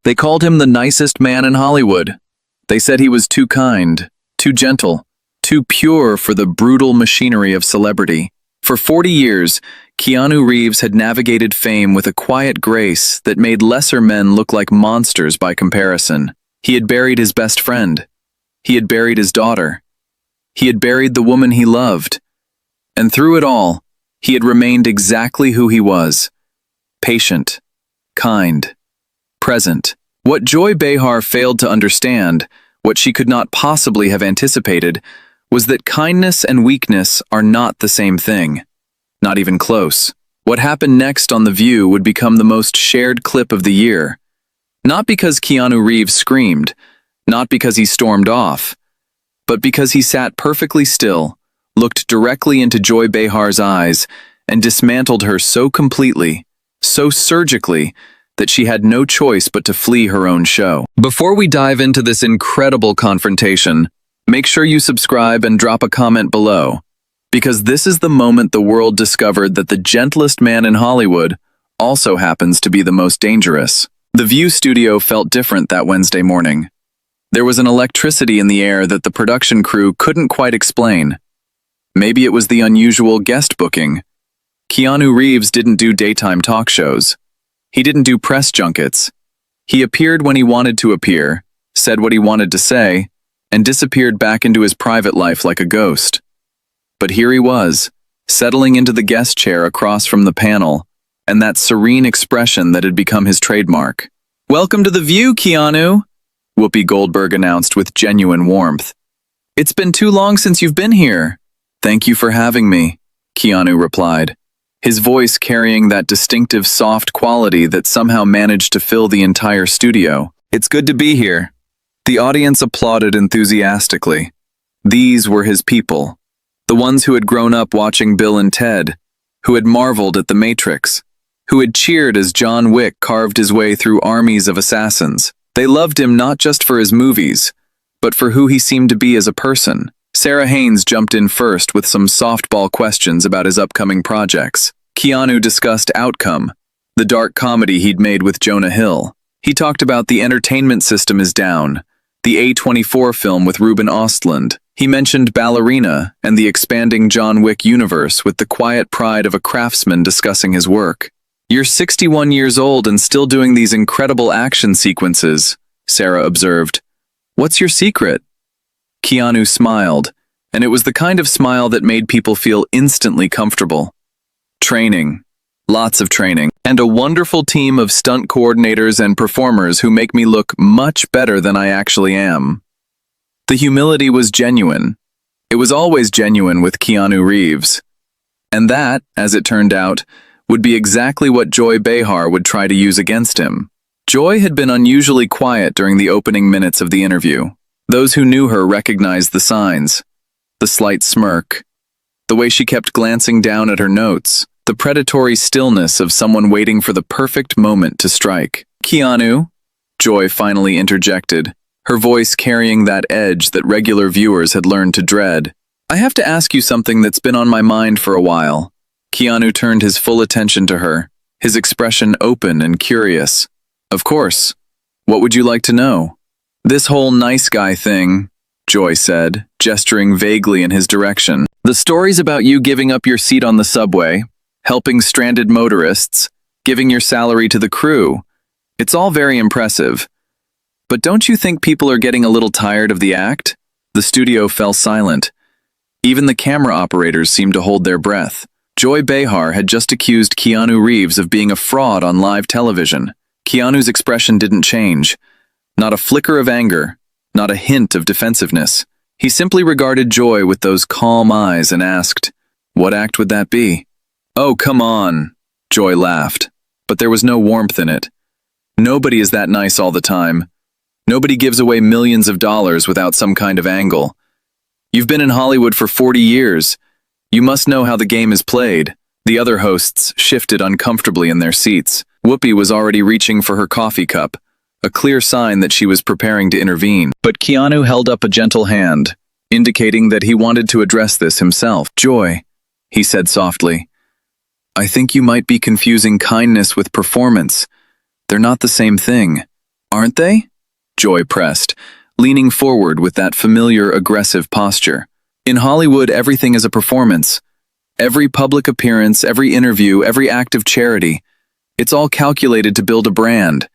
They called him the nicest man in Hollywood. They said he was too kind, too gentle, too pure for the brutal machinery of celebrity. For 40 years, Keanu Reeves had navigated fame with a quiet grace that made lesser men look like monsters by comparison. He had buried his best friend. He had buried his daughter. He had buried the woman he loved. And through it all, he had remained exactly who he was: patient, kind, present. What Joy Behar failed to understand, what she could not possibly have anticipated, was that kindness and weakness are not the same thing. Not even close. What happened next on The View would become the most shared clip of the year. Not because Keanu Reeves screamed, not because he stormed off, but because he sat perfectly still, looked directly into Joy Behar's eyes, and dismantled her so completely, so surgically, that she had no choice but to flee her own show. Before we dive into this incredible confrontation, make sure you subscribe and drop a comment below, because this is the moment the world discovered that the gentlest man in Hollywood also happens to be the most dangerous. The View studio felt different that Wednesday morning. There was an electricity in the air that the production crew couldn't quite explain. Maybe it was the unusual guest booking. Keanu Reeves didn't do daytime talk shows. He didn't do press junkets. He appeared when he wanted to appear, said what he wanted to say, and disappeared back into his private life like a ghost. But here he was, settling into the guest chair across from the panel, and that serene expression that had become his trademark. "Welcome to The View, Keanu," Whoopi Goldberg announced with genuine warmth. "It's been too long since you've been here." "Thank you for having me," Keanu replied, his voice carrying that distinctive soft quality that somehow managed to fill the entire studio. "It's good to be here." The audience applauded enthusiastically. These were his people, the ones who had grown up watching Bill and Ted, who had marveled at The Matrix, who had cheered as John Wick carved his way through armies of assassins. They loved him not just for his movies, but for who he seemed to be as a person. Sarah Haynes jumped in first with some softball questions about his upcoming projects. Keanu discussed Outcome, the dark comedy he'd made with Jonah Hill. He talked about The Entertainment System is Down, the A24 film with Ruben Östlund. He mentioned Ballerina and the expanding John Wick universe with the quiet pride of a craftsman discussing his work. "You're 61 years old and still doing these incredible action sequences," Sarah observed. "What's your secret?" Keanu smiled, and it was the kind of smile that made people feel instantly comfortable. "Training. Lots of training. And a wonderful team of stunt coordinators and performers who make me look much better than I actually am." The humility was genuine. It was always genuine with Keanu Reeves. And that, as it turned out, would be exactly what Joy Behar would try to use against him. Joy had been unusually quiet during the opening minutes of the interview. Those who knew her recognized the signs. The slight smirk, the way she kept glancing down at her notes, the predatory stillness of someone waiting for the perfect moment to strike. "Keanu," Joy finally interjected, her voice carrying that edge that regular viewers had learned to dread. "I have to ask you something that's been on my mind for a while." Keanu turned his full attention to her, his expression open and curious. "Of course. What would you like to know?" "This whole nice guy thing," Joy said, gesturing vaguely in his direction. "The stories about you giving up your seat on the subway, helping stranded motorists, giving your salary to the crew. It's all very impressive. But don't you think people are getting a little tired of the act?" The studio fell silent. Even the camera operators seemed to hold their breath. Joy Behar had just accused Keanu Reeves of being a fraud on live television. Keanu's expression didn't change. Not a flicker of anger, not a hint of defensiveness. He simply regarded Joy with those calm eyes and asked, "What act would that be?" "Oh, come on," Joy laughed, but there was no warmth in it. "Nobody is that nice all the time. Nobody gives away millions of dollars without some kind of angle. You've been in Hollywood for 40 years. You must know how the game is played." The other hosts shifted uncomfortably in their seats. Whoopi was already reaching for her coffee cup, a clear sign that she was preparing to intervene. But Keanu held up a gentle hand, indicating that he wanted to address this himself. "Joy," he said softly, "I think you might be confusing kindness with performance. They're not the same thing." Aren't they? Joy pressed, leaning forward with that familiar, aggressive posture. In Hollywood, everything is a performance. Every public appearance, every interview, every act of charity. It's all calculated to build a brand.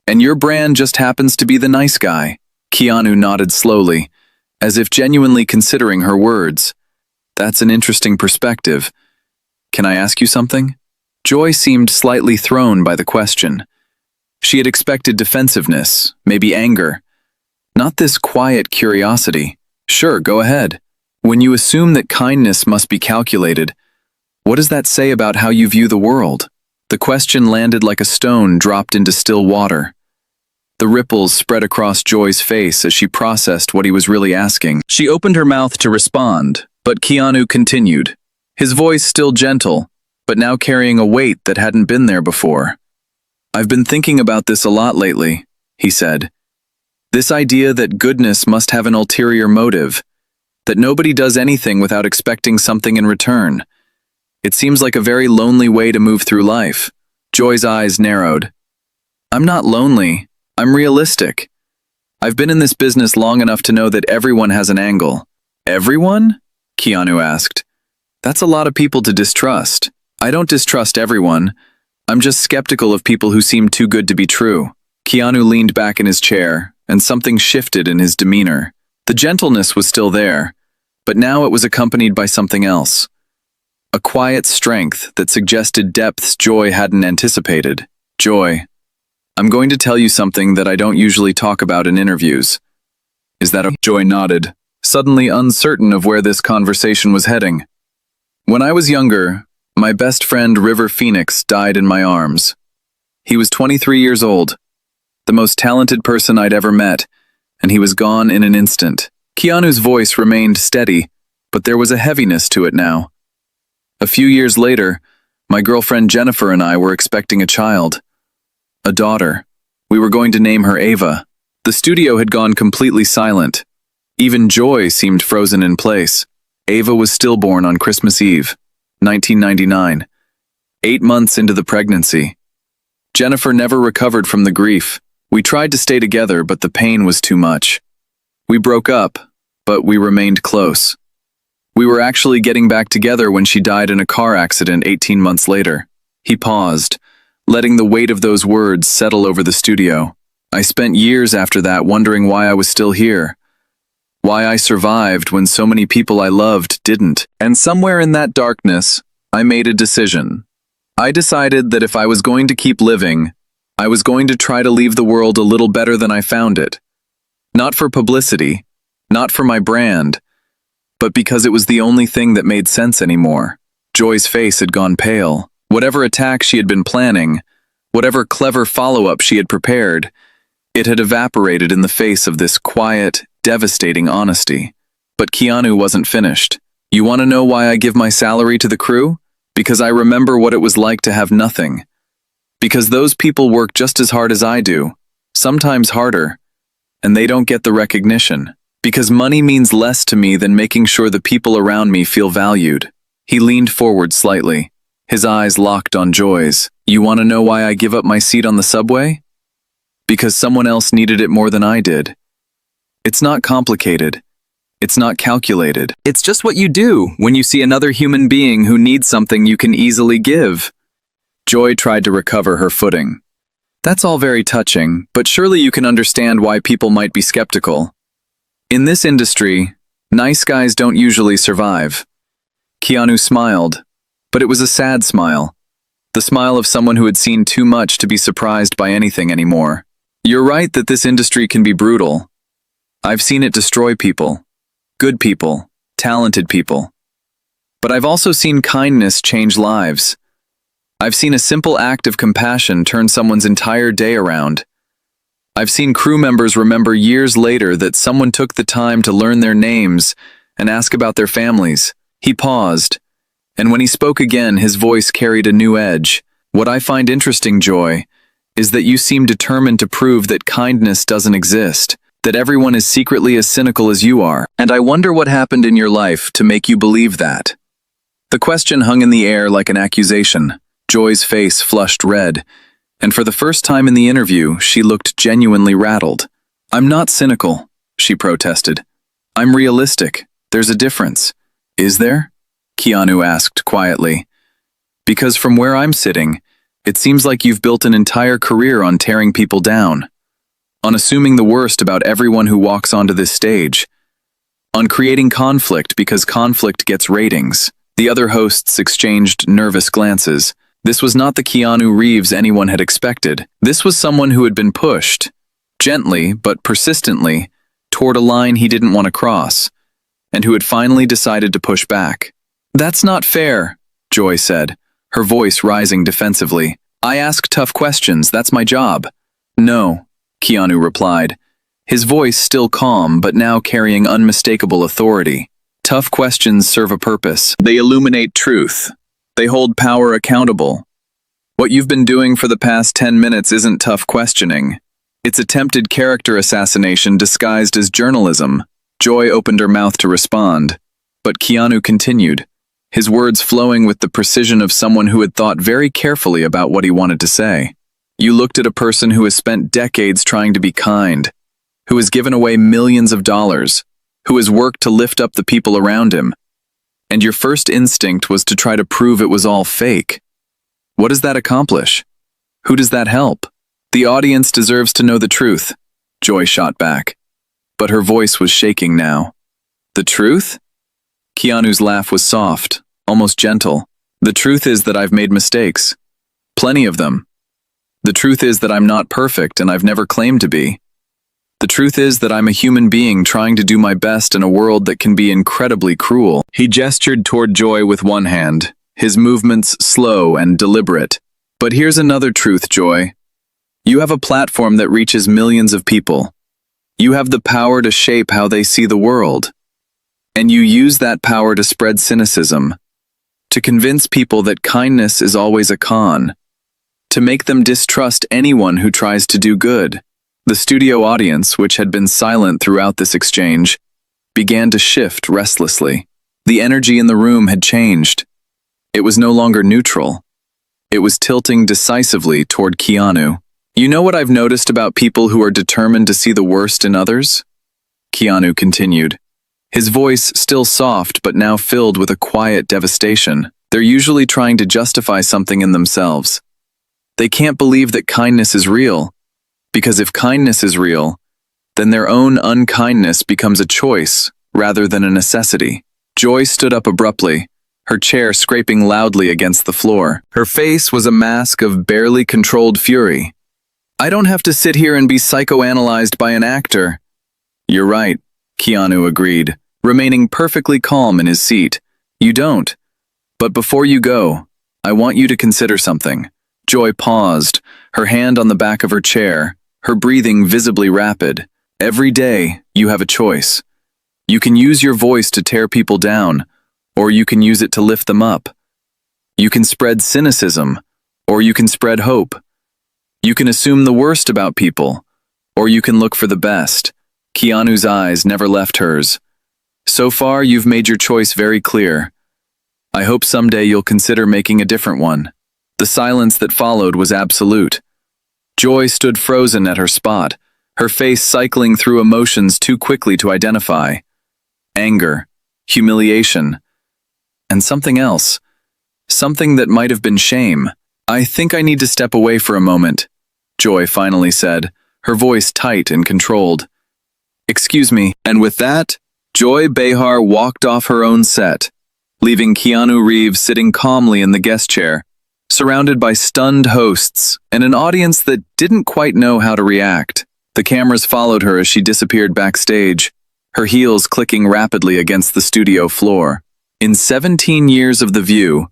And your brand just happens to be the nice guy. Keanu nodded slowly, as if genuinely considering her words. That's an interesting perspective. Can I ask you something? Joy seemed slightly thrown by the question. She had expected defensiveness, maybe anger. Not this quiet curiosity. Sure, go ahead. When you assume that kindness must be calculated, what does that say about how you view the world? The question landed like a stone dropped into still water. The ripples spread across Joy's face as she processed what he was really asking. She opened her mouth to respond, but Keanu continued, his voice still gentle, but now carrying a weight that hadn't been there before. I've been thinking about this a lot lately, he said. This idea that goodness must have an ulterior motive, that nobody does anything without expecting something in return. It seems like a very lonely way to move through life. Joy's eyes narrowed. I'm not lonely. I'm realistic. I've been in this business long enough to know that everyone has an angle. Everyone? Keanu asked. That's a lot of people to distrust. I don't distrust everyone. I'm just skeptical of people who seem too good to be true. Keanu leaned back in his chair, and something shifted in his demeanor. The gentleness was still there, but now it was accompanied by something else. A quiet strength that suggested depths Joy hadn't anticipated. Joy, I'm going to tell you something that I don't usually talk about in interviews. Is that okay? Joy nodded, suddenly uncertain of where this conversation was heading. When I was younger, my best friend River Phoenix died in my arms. He was 23 years old, the most talented person I'd ever met, and he was gone in an instant. Keanu's voice remained steady, but there was a heaviness to it now. A few years later, my girlfriend Jennifer and I were expecting a child. A daughter. We were going to name her Ava. The studio had gone completely silent. Even Joy seemed frozen in place. Ava was stillborn on Christmas Eve, 1999, 8 months into the pregnancy. Jennifer never recovered from the grief. We tried to stay together, but the pain was too much. We broke up, but we remained close. We were actually getting back together when she died in a car accident 18 months later. He paused, letting the weight of those words settle over the studio. I spent years after that wondering why I was still here. Why I survived when so many people I loved didn't. And somewhere in that darkness, I made a decision. I decided that if I was going to keep living, I was going to try to leave the world a little better than I found it. Not for publicity, not for my brand, but because it was the only thing that made sense anymore. Joy's face had gone pale. Whatever attack she had been planning, whatever clever follow-up she had prepared, it had evaporated in the face of this quiet, devastating honesty. But Keanu wasn't finished. You want to know why I give my salary to the crew? Because I remember what it was like to have nothing. Because those people work just as hard as I do, sometimes harder, and they don't get the recognition. Because money means less to me than making sure the people around me feel valued. He leaned forward slightly, his eyes locked on Joy's. You want to know why I give up my seat on the subway? Because someone else needed it more than I did. It's not complicated. It's not calculated. It's just what you do when you see another human being who needs something you can easily give. Joy tried to recover her footing. That's all very touching, but surely you can understand why people might be skeptical. In this industry, nice guys don't usually survive. Keanu smiled, but it was a sad smile. The smile of someone who had seen too much to be surprised by anything anymore. You're right that this industry can be brutal. I've seen it destroy people. Good people, talented people. But I've also seen kindness change lives. I've seen a simple act of compassion turn someone's entire day around. I've seen crew members remember years later that someone took the time to learn their names and ask about their families. He paused, and when he spoke again, his voice carried a new edge. What I find interesting, Joy, is that you seem determined to prove that kindness doesn't exist, that everyone is secretly as cynical as you are. And I wonder what happened in your life to make you believe that. The question hung in the air like an accusation. Joy's face flushed red, And for the first time in the interview, she looked genuinely rattled. "I'm not cynical," she protested. "I'm realistic. There's a difference." "Is there?" Keanu asked quietly. "Because from where I'm sitting, it seems like you've built an entire career on tearing people down, on assuming the worst about everyone who walks onto this stage, on creating conflict because conflict gets ratings." The other hosts exchanged nervous glances. This was not the Keanu Reeves anyone had expected. This was someone who had been pushed, gently but persistently, toward a line he didn't want to cross, and who had finally decided to push back. "That's not fair," Joy said, her voice rising defensively. "I ask tough questions, that's my job." "No," Keanu replied, his voice still calm but now carrying unmistakable authority. "Tough questions serve a purpose. They illuminate truth. They hold power accountable. What you've been doing for the past 10 minutes isn't tough questioning. It's attempted character assassination disguised as journalism." Joy opened her mouth to respond, but Keanu continued, his words flowing with the precision of someone who had thought very carefully about what he wanted to say. "You looked at a person who has spent decades trying to be kind, who has given away millions of dollars, who has worked to lift up the people around him, and your first instinct was to try to prove it was all fake. What does that accomplish? Who does that help?" "The audience deserves to know the truth," Joy shot back, but her voice was shaking now. "The truth?" Keanu's laugh was soft, almost gentle. "The truth is that I've made mistakes. Plenty of them. The truth is that I'm not perfect and I've never claimed to be. The truth is that I'm a human being trying to do my best in a world that can be incredibly cruel." He gestured toward Joy with one hand, his movements slow and deliberate. "But here's another truth, Joy. You have a platform that reaches millions of people. You have the power to shape how they see the world. And you use that power to spread cynicism, to convince people that kindness is always a con, to make them distrust anyone who tries to do good." The studio audience, which had been silent throughout this exchange, began to shift restlessly. The energy in the room had changed. It was no longer neutral. It was tilting decisively toward Keanu. "You know what I've noticed about people who are determined to see the worst in others?" Keanu continued, his voice still soft but now filled with a quiet devastation. "They're usually trying to justify something in themselves. They can't believe that kindness is real, because if kindness is real, then their own unkindness becomes a choice rather than a necessity." Joy stood up abruptly, her chair scraping loudly against the floor. Her face was a mask of barely controlled fury. "I don't have to sit here and be psychoanalyzed by an actor." "You're right," Keanu agreed, remaining perfectly calm in his seat. "You don't. But before you go, I want you to consider something." Joy paused, her hand on the back of her chair, her breathing visibly rapid. "Every day, you have a choice. You can use your voice to tear people down, or you can use it to lift them up. You can spread cynicism, or you can spread hope. You can assume the worst about people, or you can look for the best." Keanu's eyes never left hers. "So far, you've made your choice very clear. I hope someday you'll consider making a different one." The silence that followed was absolute. Joy stood frozen at her spot, her face cycling through emotions too quickly to identify. Anger, humiliation, and something else. Something that might have been shame. "I think I need to step away for a moment," Joy finally said, her voice tight and controlled. "Excuse me." And with that, Joy Behar walked off her own set, leaving Keanu Reeves sitting calmly in the guest chair, surrounded by stunned hosts and an audience that didn't quite know how to react. The cameras followed her as she disappeared backstage, her heels clicking rapidly against the studio floor. In 17 years of The View,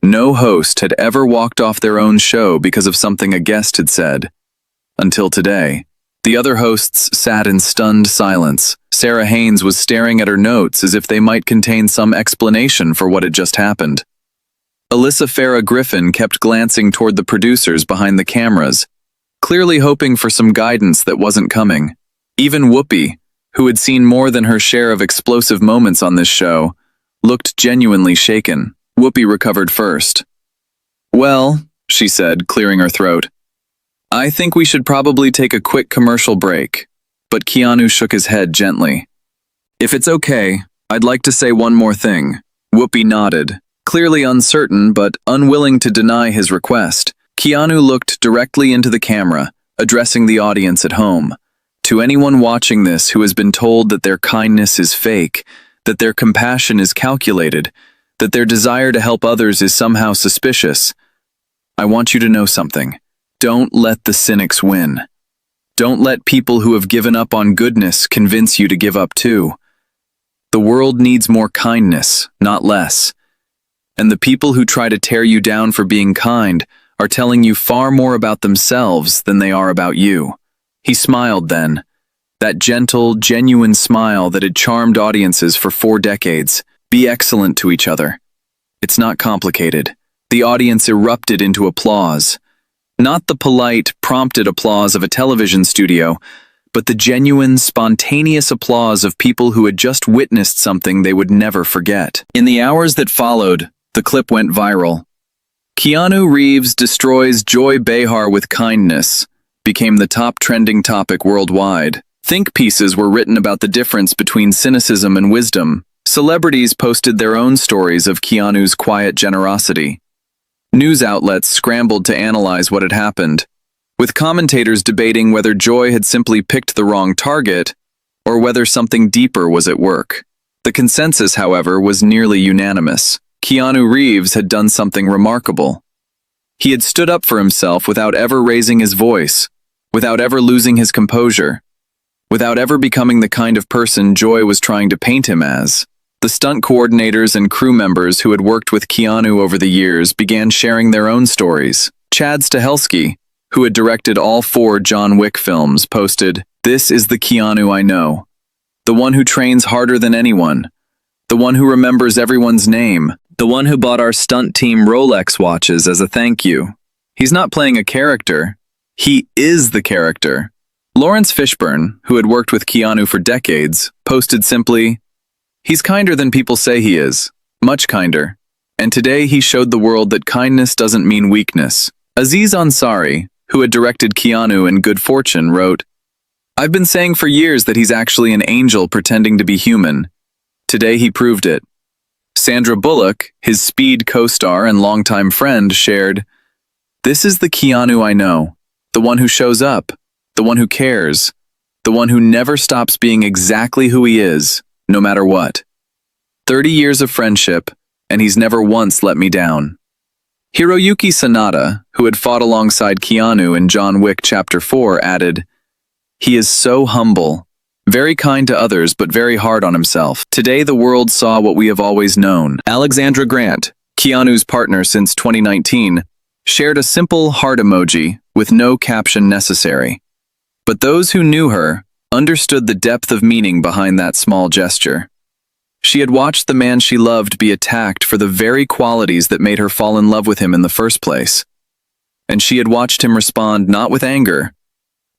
no host had ever walked off their own show because of something a guest had said. Until today. The other hosts sat in stunned silence. Sarah Haynes was staring at her notes as if they might contain some explanation for what had just happened. Alyssa Farah Griffin kept glancing toward the producers behind the cameras, clearly hoping for some guidance that wasn't coming. Even Whoopi, who had seen more than her share of explosive moments on this show, looked genuinely shaken. Whoopi recovered first. "Well," she said, clearing her throat, I think we should probably take a quick commercial break. But Keanu shook his head gently. If it's okay, I'd like to say one more thing. Whoopi nodded, clearly uncertain but unwilling to deny his request. Keanu looked directly into the camera, addressing the audience at home. To anyone watching this who has been told that their kindness is fake, that their compassion is calculated, that their desire to help others is somehow suspicious, I want you to know something. Don't let the cynics win. Don't let people who have given up on goodness convince you to give up too. The world needs more kindness, not less. And the people who try to tear you down for being kind are telling you far more about themselves than they are about you. He smiled then, that gentle, genuine smile that had charmed audiences for 4 decades. Be excellent to each other. It's not complicated. The audience erupted into applause. Not the polite, prompted applause of a television studio, but the genuine, spontaneous applause of people who had just witnessed something they would never forget. In the hours that followed, the clip went viral. Keanu Reeves destroys Joy Behar with kindness became the top trending topic worldwide. Think pieces were written about the difference between cynicism and wisdom. Celebrities posted their own stories of Keanu's quiet generosity. News outlets scrambled to analyze what had happened, with commentators debating whether Joy had simply picked the wrong target or whether something deeper was at work. The consensus, however, was nearly unanimous. Keanu Reeves had done something remarkable. He had stood up for himself without ever raising his voice, without ever losing his composure, without ever becoming the kind of person Joy was trying to paint him as. The stunt coordinators and crew members who had worked with Keanu over the years began sharing their own stories. Chad Stahelski, who had directed all 4 John Wick films, posted, "This is the Keanu I know. The one who trains harder than anyone. The one who remembers everyone's name. The one who bought our stunt team Rolex watches as a thank you. He's not playing a character. He is the character." Lawrence Fishburne, who had worked with Keanu for decades, posted simply, "He's kinder than people say he is. Much kinder. And today he showed the world that kindness doesn't mean weakness." Aziz Ansari, who had directed Keanu in Good Fortune, wrote, "I've been saying for years that he's actually an angel pretending to be human. Today he proved it." Sandra Bullock, his Speed co-star and longtime friend, shared, "This is the Keanu I know. The one who shows up. The one who cares. The one who never stops being exactly who he is, no matter what. 30 years of friendship, and he's never once let me down." Hiroyuki Sanada, who had fought alongside Keanu in John Wick Chapter 4, added, "He is so humble, very kind to others but very hard on himself. Today the world saw what we have always known." Alexandra Grant, Keanu's partner since 2019, shared a simple heart emoji with no caption necessary. But those who knew her understood the depth of meaning behind that small gesture. She had watched the man she loved be attacked for the very qualities that made her fall in love with him in the first place. And she had watched him respond not with anger,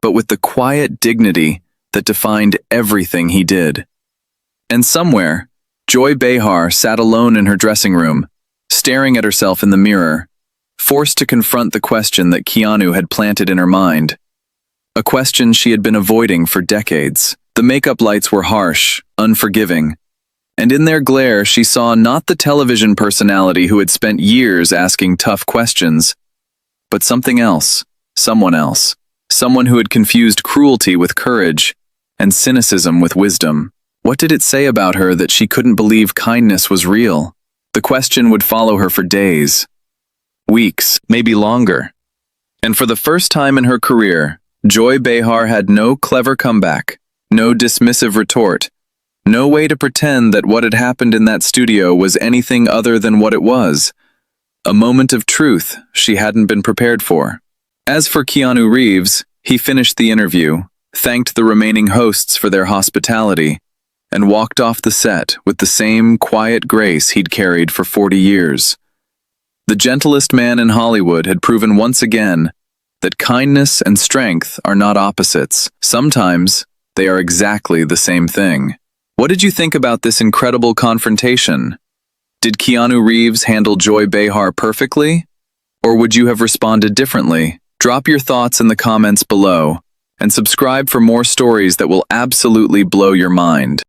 but with the quiet dignity that defined everything he did. And somewhere, Joy Behar sat alone in her dressing room, staring at herself in the mirror, forced to confront the question that Keanu had planted in her mind. A question she had been avoiding for decades. The makeup lights were harsh, unforgiving, and in their glare she saw not the television personality who had spent years asking tough questions, but something else, someone else, someone who had confused cruelty with courage and cynicism with wisdom. What did it say about her that she couldn't believe kindness was real? The question would follow her for days, weeks, maybe longer. And for the first time in her career, Joy Behar had no clever comeback, no dismissive retort, no way to pretend that what had happened in that studio was anything other than what it was, a moment of truth she hadn't been prepared for. As for Keanu Reeves, he finished the interview, thanked the remaining hosts for their hospitality, and walked off the set with the same quiet grace he'd carried for 40 years. The gentlest man in Hollywood had proven once again that kindness and strength are not opposites. Sometimes they are exactly the same thing. What did you think about this incredible confrontation? Did Keanu Reeves handle Joy Behar perfectly? Or would you have responded differently? Drop your thoughts in the comments below, and subscribe for more stories that will absolutely blow your mind.